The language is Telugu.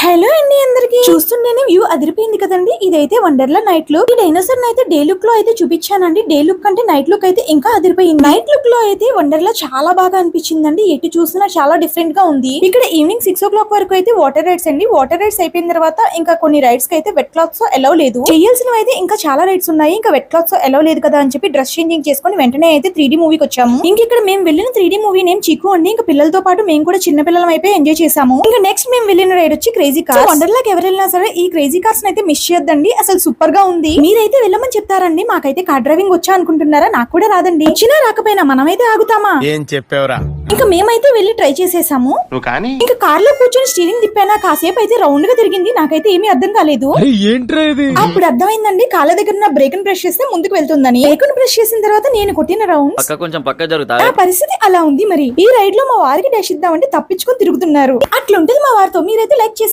హలో అండి, అందరికి చూస్తుంటేనే వ్యూ అదిరిపోయింది కదండి. ఇదైతే వండర్లా నైట్ లుక్. ఈ డైనోసార్ అయితే డే లుక్ లో అయితే చూపించానండి. డే లుక్ కంటే నైట్ లుక్ అయితే ఇంకా అదిరిపోయింది. నైట్ లుక్ లో అయితే వండర్లా చాలా బాగా అనిపించిందండి. ఎటు చూసినా చాలా డిఫరెంట్ గా ఉంది. ఇక్కడ ఈవినింగ్ 6 o'clock వరకు అయితే వాటర్ రైడ్స్ అండి. వాటర్ రైడ్స్ అయిపోయిన తర్వాత ఇంకా కొన్ని రైడ్స్ కి అయితే వెట్ క్లాత్స్ ఎలౌ లేదు. చేయాల్సినవి అయితే ఇంకా చాలా రైడ్స్ ఉన్నాయి. ఇంకా వెట్ క్లాత్స్ ఎలౌ లేదు కదా అని చెప్పి డ్రెస్ చేంజింగ్ చేసుకుని వెంటనే అయితే 3D మూవీకి వచ్చాము. ఇంక ఇక్కడ మేము వెళ్ళిన 3D మూవీ నేమ్ చిక్కు అండి. ఇంకా పిల్లలతో పాటు మేము కూడా చిన్న పిల్లలం అయిపోయి ఎంజాయ్ చేసాము. ఇంకా నెక్స్ట్ మేము వెళ్ళిన రైడ్ వచ్చి క్రేజీ కార్స్. వండర్లాకి ఎవరు వెళ్ళినా సరే ఈ క్రేజీ కార్స్ అయితే మిస్ చేయొద్దండి. అసలు సూపర్ గా ఉంది. మీరైతే వెళ్ళమని చెప్తారండి. మాకైతే కార్ డ్రైవింగ్ వచ్చా అనుకుంటున్నారా? నాకు కూడా రాదండి. వచ్చినా రాకపోయినా మనమైతే ఆగుతామా? ఏం చెప్పావురా? ఇంకా మేమైతే వెళ్ళి ట్రై చేసేసాము. ఇంకా కార్ లో కూర్చొని స్టీరింగ్ తిప్పానా కాసేపు అయితే రౌండ్ గా తిరిగింది. నాకైతే ఏమీ అర్థం కాలేదు. అప్పుడు అర్థమైందండి కాళ్ళ దగ్గర ఉన్న బ్రేక్ ప్రెస్ చేస్తే ముందుకు వెళ్తుందని. బ్రేక్ ప్రెస్ చేసిన తర్వాత నేను కొట్టిన రౌండ్ కొంచెం పక్క జరుగుతా. ఆ పరిస్థితి అలా ఉంది. మరి ఈ రైడ్ లో మా వారికి డాష్ ఇద్దామంటే తప్పించుకొని తిరుగుతున్నారు. అట్లుంటది మా వారితో. మీరైతే లైక్ చేసి